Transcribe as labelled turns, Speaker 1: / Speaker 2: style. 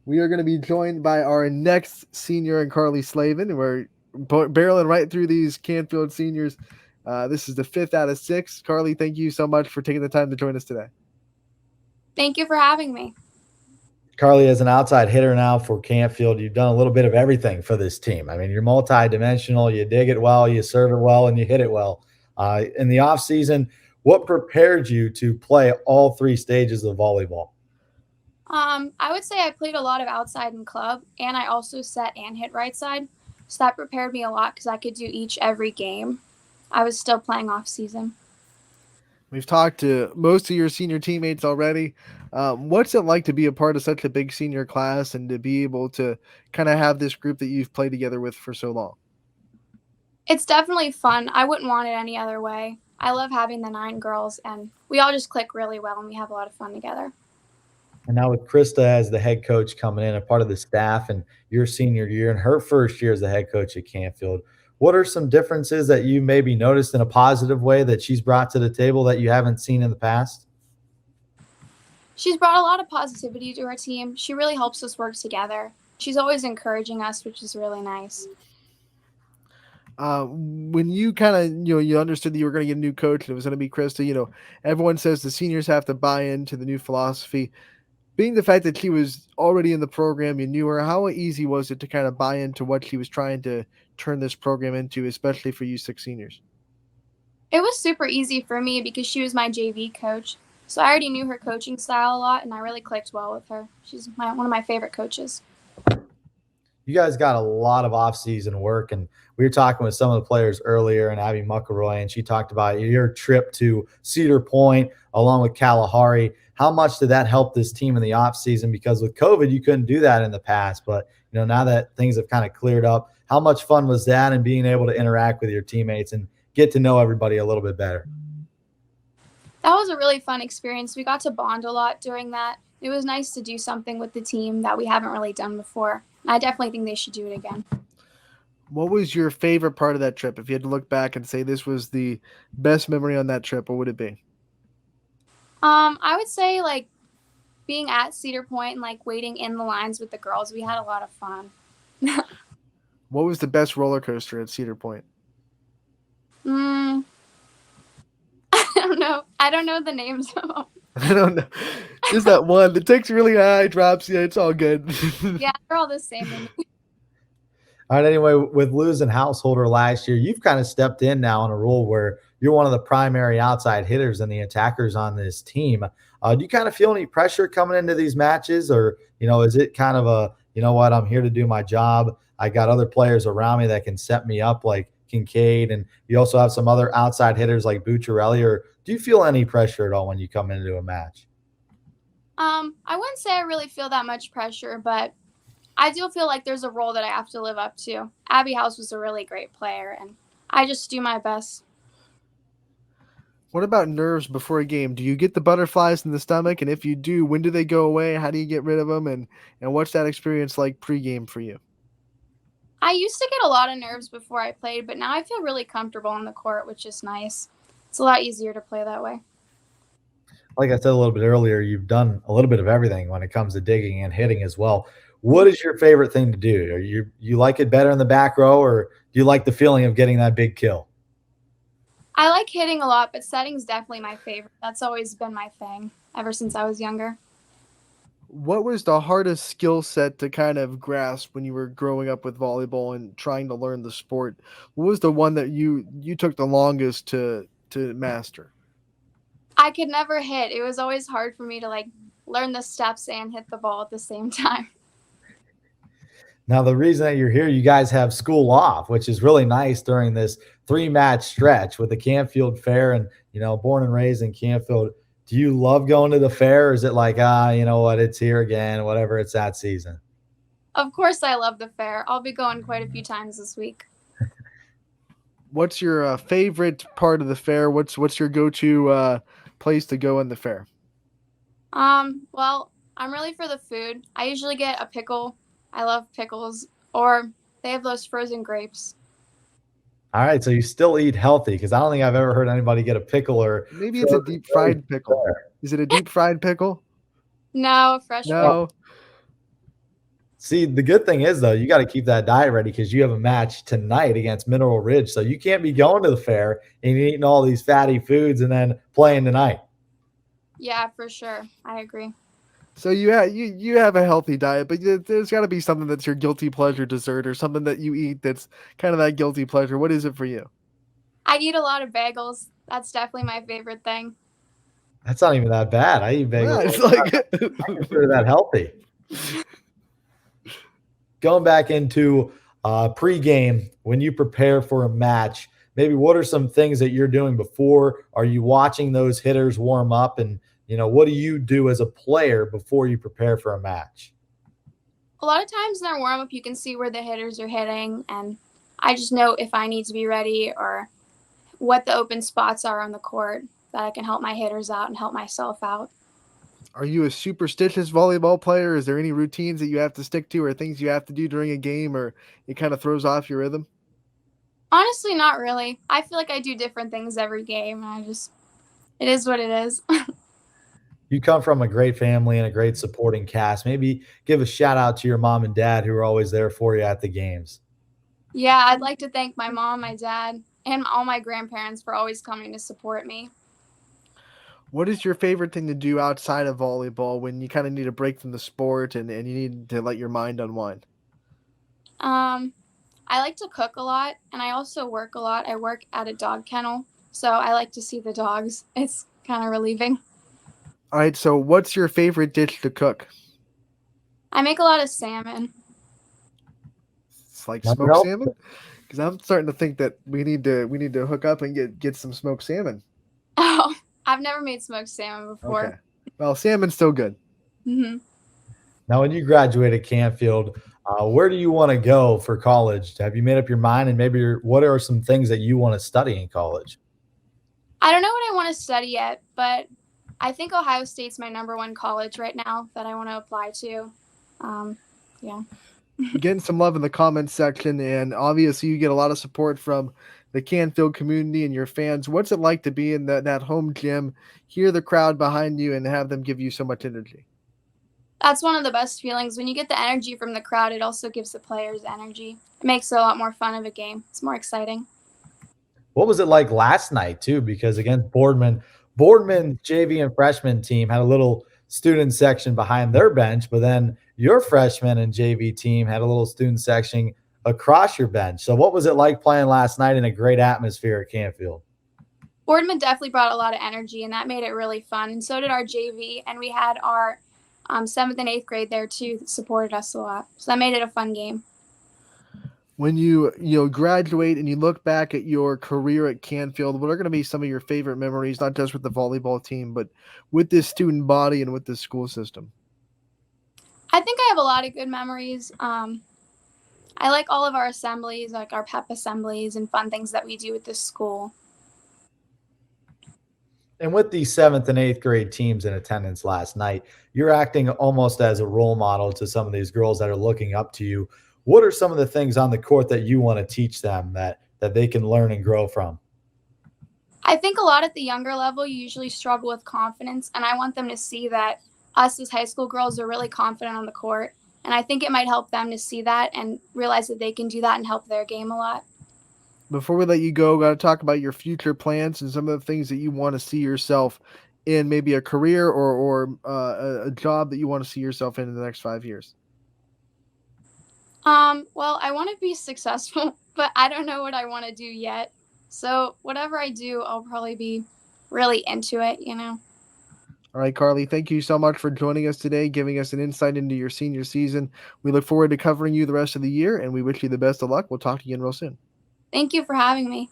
Speaker 1: We are going to be joined by our next senior and Carly Slaven. We're barreling right through these Canfield seniors. This is the fifth out of six. Carly, thank you so much for taking the time to join us today.
Speaker 2: Thank you for having me.
Speaker 3: Carly, as an outside hitter now for Canfield, you've done a little bit of everything for this team. I mean, you're multi-dimensional. You dig it well, you serve it well, and you hit it well. In the offseason, what prepared you to play all three stages of volleyball?
Speaker 2: I would say I played a lot of outside in club, and I also set and hit right side. So that prepared me a lot because I could do each every game. I was still playing off season.
Speaker 1: We've talked to most of your senior teammates already. What's it like to be a part of such a big senior class and to be able to kind of have this group that you've played together with for so long?
Speaker 2: It's definitely fun. I wouldn't want it any other way. I love having the 9 girls, and we all just click really well, and we have a lot of fun together.
Speaker 3: And now with Krista as the head coach coming in, a part of the staff, and your senior year and her first year as the head coach at Canfield, what are some differences that you maybe noticed in a positive way that she's brought to the table that you haven't seen in the past?
Speaker 2: She's brought a lot of positivity to our team. She really helps us work together. She's always encouraging us, which is really nice.
Speaker 1: When you kind of you understood that you were going to get a new coach and it was going to be Krista, everyone says the seniors have to buy into the new philosophy. Being the fact that she was already in the program, you knew her. How easy was it to kind of buy into what she was trying to turn this program into, especially for you six seniors?
Speaker 2: It was super easy for me because she was my JV coach. So I already knew her coaching style a lot, and I really clicked well with her. She's one of my favorite coaches.
Speaker 3: You guys got a lot of off-season work, and we were talking with some of the players earlier, and Abby Muckaroy, and she talked about your trip to Cedar Point along with Kalahari. How much did that help this team in the off-season? Because with COVID, you couldn't do that in the past, but now that things have kind of cleared up, how much fun was that, and being able to interact with your teammates and get to know everybody a little bit better?
Speaker 2: That was a really fun experience. We got to bond a lot during that. It was nice to do something with the team that we haven't really done before. I definitely think they should do it again.
Speaker 1: What was your favorite part of that trip? If you had to look back and say this was the best memory on that trip, what would it be?
Speaker 2: I would say being at Cedar Point and waiting in the lines with the girls. We had a lot of fun.
Speaker 1: What was the best roller coaster at Cedar Point?
Speaker 2: I don't know. I don't know the names of them.
Speaker 1: I don't know. Just that one that takes really high, drops. Yeah, it's all good.
Speaker 2: Yeah, they're all the same.
Speaker 3: All right. Anyway, with losing Householder last year, you've kind of stepped in now in a role where you're one of the primary outside hitters and the attackers on this team. Do you kind of feel any pressure coming into these matches, or is it kind of a what, I'm here to do my job. I got other players around me that can set me up, like Kincaid, and you also have some other outside hitters like Bucciarelli. Or do you feel any pressure at all when you come into a match?
Speaker 2: I wouldn't say I really feel that much pressure, but I do feel like there's a role that I have to live up to. Abby House was a really great player, and I just do my best.
Speaker 1: What about nerves before a game? Do you get the butterflies in the stomach? And if you do, when do they go away? How do you get rid of them? And what's that experience like pregame for you?
Speaker 2: I used to get a lot of nerves before I played, but now I feel really comfortable on the court, which is nice. It's a lot easier to play that way.
Speaker 3: Like I said a little bit earlier, you've done a little bit of everything when it comes to digging and hitting as well. What is your favorite thing to do? Are you like it better in the back row, or do you like the feeling of getting that big kill?
Speaker 2: I like hitting a lot, but setting's definitely my favorite. That's always been my thing ever since I was younger.
Speaker 1: What was the hardest skill set to kind of grasp when you were growing up with volleyball and trying to learn the sport? What was the one that you took the longest to master?
Speaker 2: I could never hit. It was always hard for me to learn the steps and hit the ball at the same time.
Speaker 3: Now, the reason that you're here, you guys have school off, which is really nice during this 3-match stretch with the Canfield Fair, and born and raised in Canfield. Do you love going to the fair, or is it like, you know what, it's here again, whatever, it's that season?
Speaker 2: Of course I love the fair. I'll be going quite a few times this week.
Speaker 1: What's your favorite part of the fair? What's your go-to place to go in the fair?
Speaker 2: Well, I'm really for the food. I usually get a pickle. I love pickles. Or they have those frozen grapes.
Speaker 3: All right, so you still eat healthy, because I don't think I've ever heard anybody get a pickle or
Speaker 1: Maybe it's a deep fried pickle. Is it a deep fried pickle?
Speaker 2: No, fresh pickle.
Speaker 1: No.
Speaker 3: See, the good thing is though, you got to keep that diet ready because you have a match tonight against Mineral Ridge. So you can't be going to the fair and eating all these fatty foods and then playing tonight.
Speaker 2: Yeah, for sure. I agree.
Speaker 1: So you have a healthy diet, but there's got to be something that's your guilty pleasure dessert or something that you eat that's kind of that guilty pleasure. What is it for you?
Speaker 2: I eat a lot of bagels. That's definitely my favorite thing.
Speaker 3: That's not even that bad. I eat bagels
Speaker 1: Yeah,
Speaker 3: all
Speaker 1: it's
Speaker 3: the time.
Speaker 1: like
Speaker 3: I consider that healthy. Going back into pregame, when you prepare for a match, maybe what are some things that you're doing before? Are you watching those hitters warm up? And, what do you do as a player before you prepare for a match?
Speaker 2: A lot of times in our warm up, you can see where the hitters are hitting, and I just know if I need to be ready or what the open spots are on the court that I can help my hitters out and help myself out.
Speaker 1: Are you a superstitious volleyball player? Is there any routines that you have to stick to or things you have to do during a game or it kind of throws off your rhythm?
Speaker 2: Honestly, not really. I feel like I do different things every game, and it is what it is.
Speaker 3: You come from a great family and a great supporting cast. Maybe give a shout out to your mom and dad who are always there for you at the games.
Speaker 2: Yeah, I'd like to thank my mom, my dad, and all my grandparents for always coming to support me.
Speaker 1: What is your favorite thing to do outside of volleyball when you kind of need a break from the sport and you need to let your mind unwind?
Speaker 2: Um, I like to cook a lot, and I also work a lot. I work at a dog kennel, so I like to see the dogs. It's kind of relieving.
Speaker 1: All right, so what's your favorite dish to cook?
Speaker 2: I make a lot of salmon.
Speaker 1: It's like
Speaker 3: Never
Speaker 1: smoked
Speaker 3: help.
Speaker 1: salmon? Because I'm starting to think that we need to hook up and get some smoked salmon.
Speaker 2: Oh, I've never made smoked salmon
Speaker 1: Okay.
Speaker 2: before.
Speaker 1: Well, salmon's still good.
Speaker 3: Now, when you graduated Canfield, where do you want to go for college? Have you made up your mind? And maybe what are some things that you want to study in college?
Speaker 2: I don't know what I want to study yet, but I think Ohio State's my number one college right now that I want to apply to. Yeah.
Speaker 1: Getting some love in the comments section, and obviously you get a lot of support from the Canfield community and your fans. What's it like to be in that home gym, hear the crowd behind you, and have them give you so much energy?
Speaker 2: That's one of the best feelings. When you get the energy from the crowd, it also gives the players energy. It makes it a lot more fun of a game. It's more exciting.
Speaker 3: What was it like last night too? Because against Boardman JV and freshman team had a little student section behind their bench, but then your freshman and JV team had a little student section across your bench. So what was it like playing last night in a great atmosphere at Canfield?
Speaker 2: Boardman definitely brought a lot of energy, and that made it really fun. And so did our JV, and we had our 7th and 8th grade there too that supported us a lot. So that made it a fun game.
Speaker 1: When you graduate and you look back at your career at Canfield, what are going to be some of your favorite memories, not just with the volleyball team, but with this student body and with this school system?
Speaker 2: I think I have a lot of good memories. I like all of our assemblies, like our pep assemblies and fun things that we do at this school.
Speaker 3: And with the 7th and 8th grade teams in attendance last night, you're acting almost as a role model to some of these girls that are looking up to you. What are some of the things on the court that you want to teach them that they can learn and grow from?
Speaker 2: I think a lot at the younger level, you usually struggle with confidence, and I want them to see that us as high school girls are really confident on the court. And I think it might help them to see that and realize that they can do that and help their game a lot.
Speaker 1: Before we let you go, got to talk about your future plans and some of the things that you want to see yourself in, maybe a career or a job that you want to see yourself in the next 5 years.
Speaker 2: Well, I want to be successful, but I don't know what I want to do yet. So whatever I do, I'll probably be really into it,
Speaker 1: All right, Carly, thank you so much for joining us today, giving us an insight into your senior season. We look forward to covering you the rest of the year, and we wish you the best of luck. We'll talk to you again real soon.
Speaker 2: Thank you for having me.